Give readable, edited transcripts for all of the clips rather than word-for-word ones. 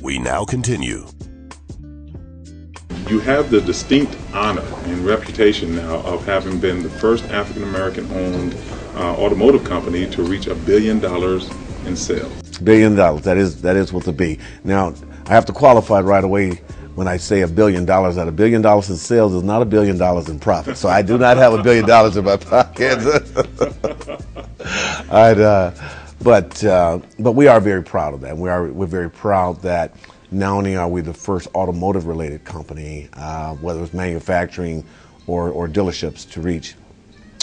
We now continue. You have the distinct honor and reputation now of having been the first African-American owned automotive company to reach $1 billion in sales. $1 billion, that is with a B. Now, I have to qualify it right away when I say $1 billion. That $1 billion in sales is not $1 billion in profit. So I do not have $1 billion in my pocket. But we are very proud of that. We're very proud that not only are we the first automotive related company, whether it's manufacturing or dealerships, to reach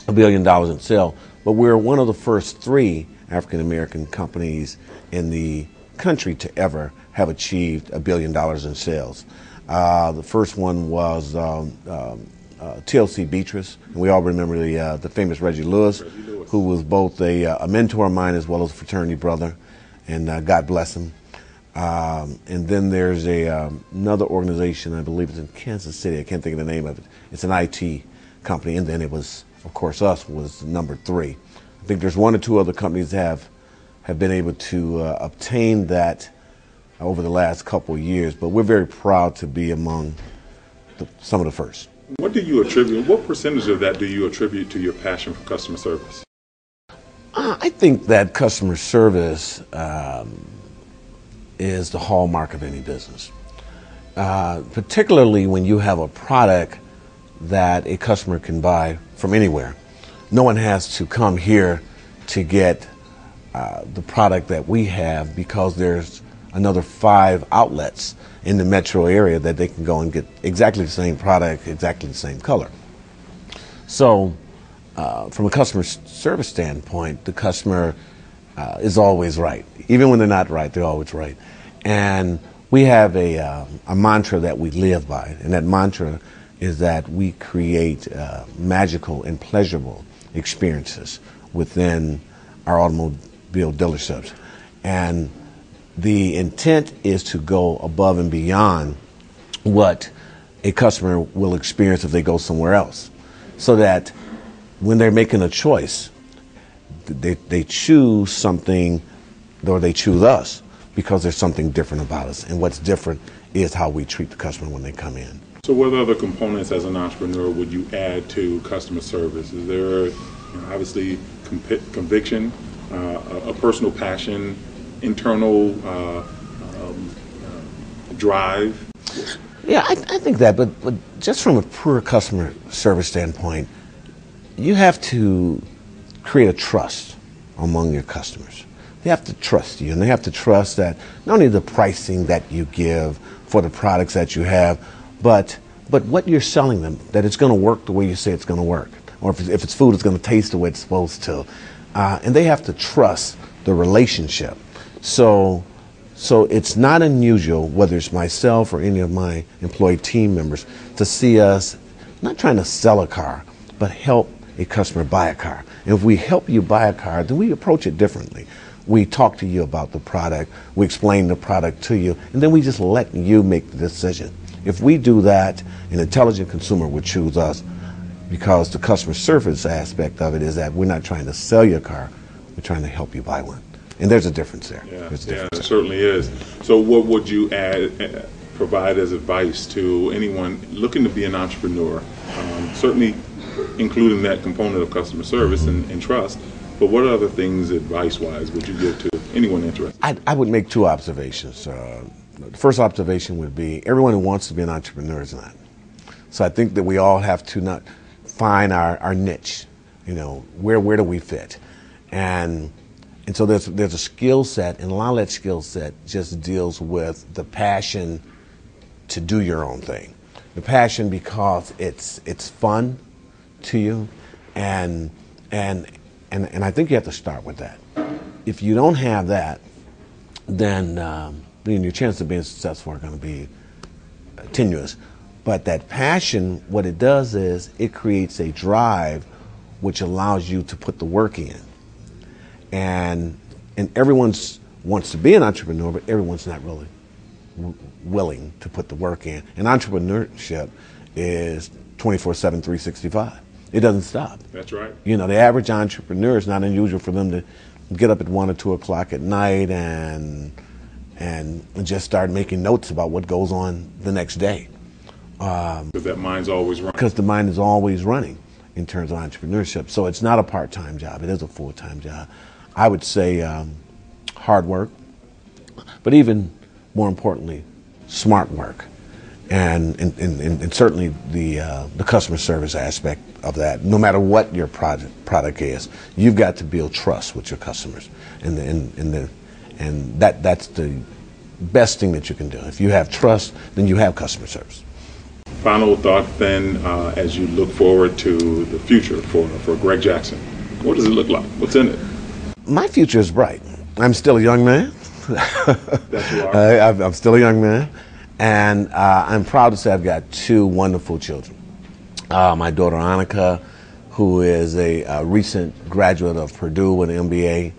$1 billion in sales, but we're one of the first 3 African American companies in the country to ever have achieved $1 billion in sales. The first one was TLC Beatrice, and we all remember the famous Reggie Lewis, who was both a mentor of mine as well as a fraternity brother, and God bless him. And then there's another organization, I believe it's in Kansas City, I can't think of the name of it. It's an IT company, and then it was, of course, us was number 3. I think there's 1 or 2 other companies that have been able to obtain that over the last couple of years, but we're very proud to be among some of the first. What percentage of that do you attribute to your passion for customer service? I think that customer service is the hallmark of any business, particularly when you have a product that a customer can buy from anywhere. No one has to come here to get the product that we have, because there's another 5 outlets in the metro area that they can go and get exactly the same product, exactly the same color. So from a customer service standpoint, the customer is always right. Even when they're not right, they're always right. And we have a mantra that we live by, and that mantra is that we create magical and pleasurable experiences within our automobile dealerships. And the intent is to go above and beyond what a customer will experience if they go somewhere else, so that when they're making a choice, they choose something, or they choose us, because there's something different about us. And what's different is how we treat the customer when they come in. So what other components as an entrepreneur would you add to customer service? Is there obviously conviction, a personal passion, internal drive? Yeah, I think that, but just from a pure customer service standpoint, you have to create a trust among your customers. They have to trust you, and they have to trust that not only the pricing that you give for the products that you have, but what you're selling them, that it's going to work the way you say it's going to work. Or if it's food, it's going to taste the way it's supposed to. And they have to trust the relationship. So it's not unusual, whether it's myself or any of my employee team members, to see us not trying to sell a car, but help a customer buy a car. And if we help you buy a car, then we approach it differently. We talk to you about the product, we explain the product to you, and then we just let you make the decision. If we do that, an intelligent consumer would choose us, because the customer service aspect of it is that we're not trying to sell you a car, we're trying to help you buy one. And there's a difference there. Yeah, it certainly is. So what would you provide as advice to anyone looking to be an entrepreneur? Certainly including that component of customer service and trust, but what other things, advice-wise, would you give to anyone interested? I would make 2 observations. The first observation would be, everyone who wants to be an entrepreneur is not. So I think that we all have to not find our niche. Where do we fit? And so there's a skill set, and a lot of that skill set just deals with the passion to do your own thing. The passion because it's fun to you, and I think you have to start with that. If you don't have that, then your chances of being successful are going to be tenuous. But that passion, what it does is it creates a drive which allows you to put the work in. And everyone wants to be an entrepreneur, but everyone's not really willing to put the work in. And entrepreneurship is 24/7, 365. It doesn't stop. That's right. The average entrepreneur, is not unusual for them to get up at 1 or 2 o'clock at night and and just start making notes about what goes on the next day. Because that mind's always running. Because the mind is always running in terms of entrepreneurship. So it's not a part-time job, it is a full-time job. I would say hard work, but even more importantly, smart work. And certainly the customer service aspect of that. No matter what your product is, you've got to build trust with your customers, and that's the best thing that you can do. If you have trust, then you have customer service. Final thought then, as you look forward to the future for Greg Jackson, what does it look like? What's in it? My future is bright. I'm still a young man. That you are. I'm still a young man. And I'm proud to say I've got two wonderful children. My daughter Annika, who is a recent graduate of Purdue with an MBA,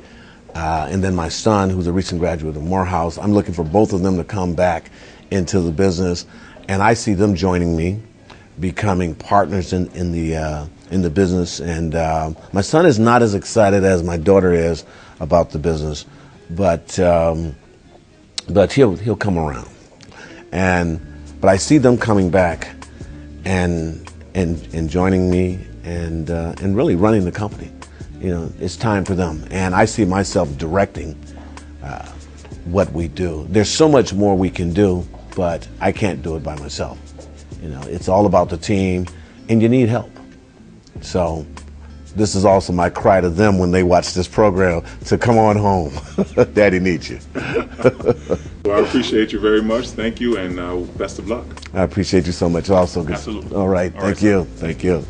and then my son, who's a recent graduate of Morehouse. I'm looking for both of them to come back into the business, and I see them joining me, becoming partners in the business. And my son is not as excited as my daughter is about the business, but he'll come around. But I see them coming back and joining me and really running the company. You know, it's time for them, and I see myself directing what we do. There's so much more we can do, but I can't do it by myself. You know, it's all about the team, and you need help. So this is also my cry to them when they watch this program to come on home. Daddy needs you. Well, I appreciate you very much. Thank you, and best of luck. I appreciate you so much also. Absolutely. All right. Thank you. Thank you.